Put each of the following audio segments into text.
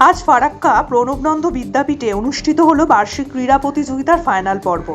আজ ফারাক্কা প্রণবনন্দ বিদ্যাপীঠে অনুষ্ঠিত হলো বার্ষিক ক্রীড়া প্রতিযোগিতার ফাইনাল পর্ব।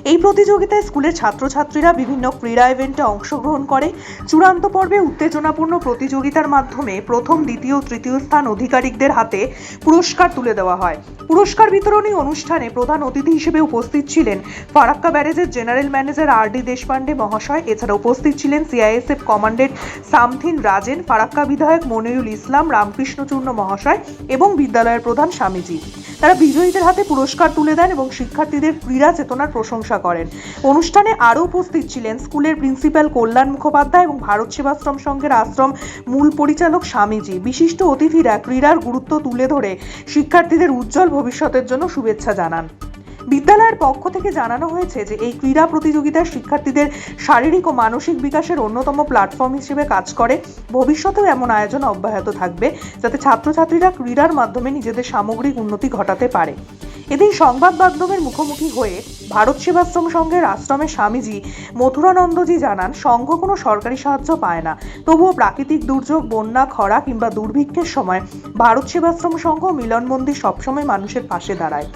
এই প্রতিযোগিতায় স্কুলের ছাত্রছাত্রীরা বিভিন্ন ক্রীড়া ইভেন্টে অংশগ্রহণ করে। চূড়ান্ত পর্বে উত্তেজনাপূর্ণ প্রতিযোগিতার মাধ্যমে প্রথম, দ্বিতীয় ও তৃতীয় স্থান অধিকারীদের হাতে পুরস্কার তুলে দেওয়া হয়। পুরস্কার বিতরণী অনুষ্ঠানে প্রধান অতিথি হিসেবে উপস্থিত ছিলেন ফারাক্কা ব্যারেজের জেনারেল ম্যানেজার আর.ডি. দেশপান্ডে মহাশয়। এছাড়া উপস্থিত ছিলেন সিআইএসএফ কমান্ডেন্ট সামথিন রাজেন, ফারাক্কা বিধায়ক মনিরুল ইসলাম, রামকৃষ্ণচূর্ণ মহাশয় এবং বিদ্যালয়ের প্রধান স্বামীজি। তারা বিজয়ীদের হাতে পুরস্কার তুলে দেন এবং শিক্ষার্থীদের ক্রীড়া চেতনার প্রশংসা করেন। অনুষ্ঠানে আরও উপস্থিত ছিলেন স্কুলের প্রিন্সিপাল কল্যাণ মুখোপাধ্যায় এবং ভারত সেবাশ্রম সংঘের আশ্রম মূল পরিচালক স্বামীজি। বিশিষ্ট অতিথিরা ক্রীড়ার গুরুত্ব তুলে ধরে শিক্ষার্থীদের উজ্জ্বল ভবিষ্যতের জন্য শুভেচ্ছা জানান। বিদ্যালয়ের পক্ষ থেকে জানানো হয়েছে যে এই ক্রীড়া প্রতিযোগিতার শিক্ষার্থীদের শারীরিক ও মানসিক বিকাশের অন্যতম প্ল্যাটফর্ম হিসেবে কাজ করে। ভবিষ্যতেও এমন আয়োজন অব্যাহত থাকবে যাতে ছাত্রছাত্রীরা ক্রীড়ার মাধ্যমে নিজেদের সামগ্রিক উন্নতি ঘটাতে পারে। এদিন সংবাদ মাধ্যমের মুখোমুখি হয়ে ভারত সেবাশ্রম সংঘের আশ্রমের স্বামীজি মথুরানন্দজি জানান, সংঘ কোনো সরকারি সাহায্য পায় না, তবুও প্রাকৃতিক দুর্যোগ, বন্যা, খরা কিংবা দুর্ভিক্ষের সময় ভারত সেবাশ্রম সংঘ মিলন মন্দির সবসময় মানুষের পাশে দাঁড়ায়।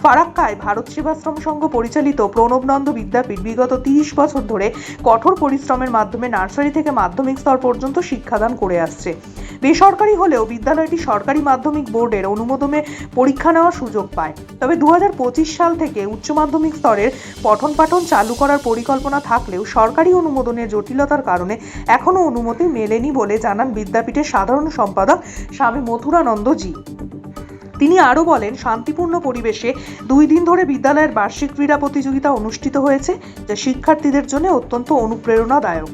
ফারাক্কায় ভারত সেবাশ্রম সংঘ পরিচালিত প্রণবনন্দ বিদ্যাপীঠ বিগত 30 বছর ধরে কঠোর পরিশ্রমের মাধ্যমে নার্সারি থেকে মাধ্যমিক স্তর পর্যন্ত শিক্ষাদান করে আসছে। বেসরকারি হলেও বিদ্যালয়টি সরকারি মাধ্যমিক বোর্ডের অনুমোদনে পরীক্ষা নেওয়ার সুযোগ পায়। তবে 2025 সাল থেকে উচ্চ মাধ্যমিক স্তরের পঠন পাঠন চালু করার পরিকল্পনা থাকলেও সরকারি অনুমোদনের জটিলতার কারণে এখনও অনুমতি মেলেনি বলে জানান বিদ্যাপীঠের সাধারণ সম্পাদক স্বামী মথুরানন্দজি। তিনি আরও বলেন, শান্তিপূর্ণ পরিবেশে 2 দিন ধরে বিদ্যালয়ের বার্ষিক ক্রীড়া প্রতিযোগিতা অনুষ্ঠিত হয়েছে, যা শিক্ষার্থীদের জন্য অত্যন্ত অনুপ্রেরণাদায়ক।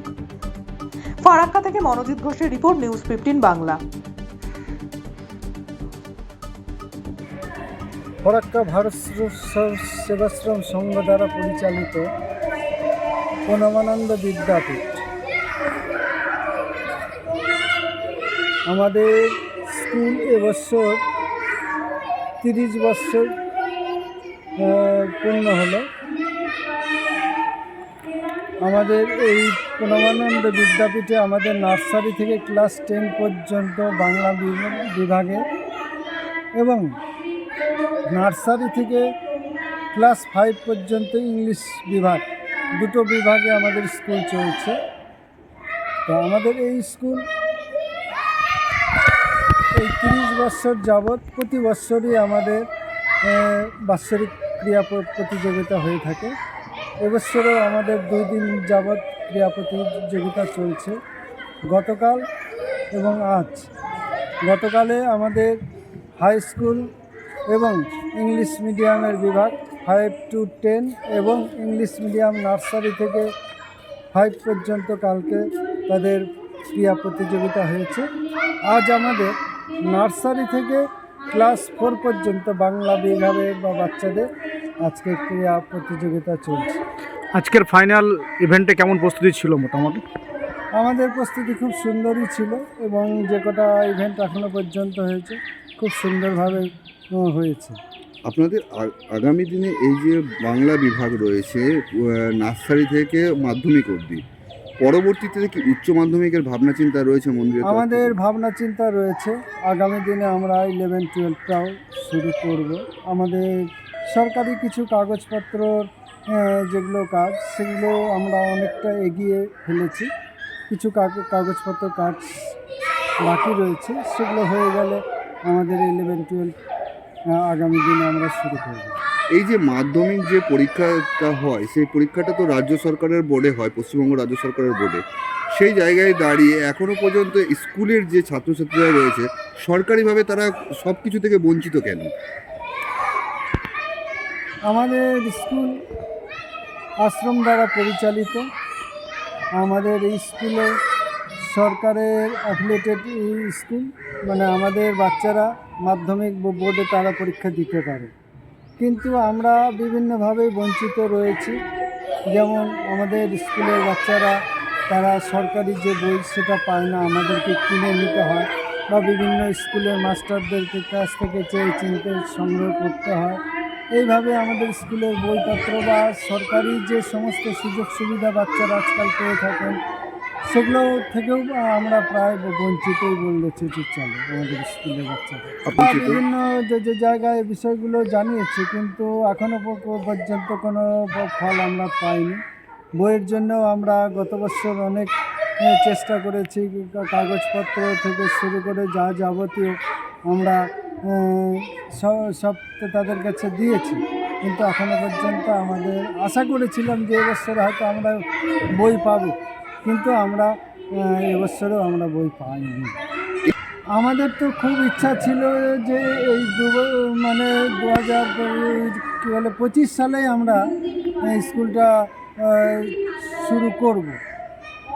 ফারাক্কা থেকে মনোজিৎ ঘোষের রিপোর্ট, নিউজ 15 বাংলা। ফারাক্কা ভারত সেবাশ্রম সংঘ দ্বারা পরিচালিত প্রণবানন্দ বিদ্যাপীঠ আমাদের স্কুল এবছর 30 বছর পূর্ণ হলো। আমাদের এই প্রণবানন্দ বিদ্যাপীঠে আমাদের নার্সারি থেকে ক্লাস 10 পর্যন্ত বাংলা বিভাগে এবং নার্সারি থেকে ক্লাস 5 পর্যন্ত ইংলিশ বিভাগ, দুটো বিভাগে আমাদের স্কুল চলছে। তো আমাদের এই স্কুল এই 30 বছর যাবৎ প্রতি বছরই আমাদের বাৎসরিক ক্রীড়া প্রতিযোগিতা হয়ে থাকে। এবছরও আমাদের 2 দিন যাবৎ ক্রীড়া প্রতিযোগিতা চলছে, গতকাল এবং আজ। গতকালে আমাদের হাই স্কুল এবং ইংলিশ মিডিয়ামের বিভাগ 5 to 10 এবং ইংলিশ মিডিয়াম নার্সারি থেকে 5 পর্যন্ত কালকে তাদের ক্রীড়া প্রতিযোগিতা হয়েছে। আজ আমাদের নার্সারি থেকে ক্লাস 4 পর্যন্ত বাংলা বিভাগের বা বাচ্চাদের আজকে ক্রীড়া প্রতিযোগিতা চলছে। আজকের ফাইনাল ইভেন্টে কেমন প্রস্তুতি ছিল মোটামুটি? আমাদের প্রস্তুতি খুব সুন্দরই ছিল এবং যে কটা ইভেন্ট এখনো পর্যন্ত হয়েছে খুব সুন্দরভাবে হয়েছে। আপনাদের আগামী দিনে এই যে বাংলা বিভাগ রয়েছে নার্সারি থেকে মাধ্যমিক অবধি, পরবর্তীতে কি উচ্চ মাধ্যমিকের ভাবনা চিন্তা রয়েছে মন্দিরে? আমাদের ভাবনা চিন্তা রয়েছে, আগামী দিনে আমরা 11-12টাও শুরু করব। আমাদের সরকারি কিছু কাগজপত্র যেগুলো কাজ, সেগুলো আমরা অনেকটা এগিয়ে ফেলেছি। কিছু কাগজপত্র কাজ বাকি রয়েছে, সেগুলো হয়ে গেলে আমাদের 11-12 আগামী দিনে আমরা শুরু করব। এই যে মাধ্যমিক যে পরীক্ষাটা হয়, সেই পরীক্ষাটা তো রাজ্য সরকারের বোর্ডে হয়, পশ্চিমবঙ্গ রাজ্য সরকারের বোর্ডে। সেই জায়গায় দাঁড়িয়ে এখনও পর্যন্ত স্কুলের যে ছাত্রছাত্রীরা রয়েছে সরকারিভাবে তারা সব কিছু থেকে বঞ্চিত কেন? আমাদের স্কুল আশ্রম দ্বারা পরিচালিত। আমাদের এই স্কুলে সরকারের অ্যাফিলিয়েটেড স্কুল, মানে আমাদের বাচ্চারা মাধ্যমিক বোর্ডে তারা পরীক্ষা দিতে পারে, কিন্তু আমরা বিভিন্নভাবে বঞ্চিত রয়েছি। যেমন আমাদের স্কুলের বাচ্চারা তারা সরকারি যে বই সেটা পায় না, আমাদেরকে কিনে নিতে হয় বা বিভিন্ন স্কুলের মাস্টারদের কাছ থেকে চেয়ে চিনতে সংগ্রহ করতে হয়। এইভাবে আমাদের স্কুলের বইপত্র বা সরকারি যে সমস্ত সুযোগ সুবিধা বাচ্চারা আজকাল পেয়ে থাকেন সেগুলো থেকেও আমরা প্রায় বঞ্চিতই বললে উচিত চলে আমাদের স্কুলের বাচ্চারা। বঞ্চিত? বিভিন্ন যে জায়গায় বিষয়গুলো জানিয়েছি, কিন্তু এখনও পর্যন্ত কোনো ফল আমরা পাইনি। বইয়ের জন্য আমরা গত বছর অনেক চেষ্টা করেছি, কাগজপত্র থেকে শুরু করে যা যাবতীয় আমরা সব তাদের কাছে দিয়েছি, কিন্তু এখনও পর্যন্ত আমাদের আশা করেছিলাম যে এবছর হয়তো আমরা বই পাবো, কিন্তু আমরা এবছরও আমরা বই পাইনি। আমাদের তো খুব ইচ্ছা ছিল যে এই 2025 সালে আমরা স্কুলটা শুরু করব।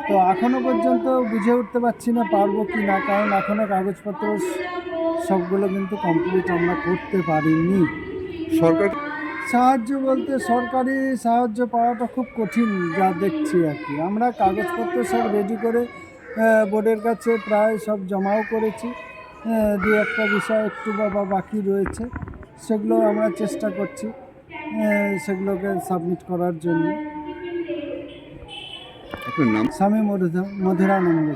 তো এখনও পর্যন্ত বুঝে উঠতে পারছি না পারবো কি না, কারণ এখনও কাগজপত্র সবগুলো কিন্তু কমপ্লিট আমরা করতে পারিনি। সরকার সাহায্য বলতে সরকারি সাহায্য পাওয়াটা খুব কঠিন যা দেখছি আর কি। আমরা কাগজপত্র সব রেডি করে বোর্ডের কাছে প্রায় সব জমাও করেছি, দু একটা বিষয় একটু বাকি রয়েছে, সেগুলো আমরা চেষ্টা করছি সেগুলোকে সাবমিট করার জন্য। আপনার নাম? স্বামী মধুরানন্দ।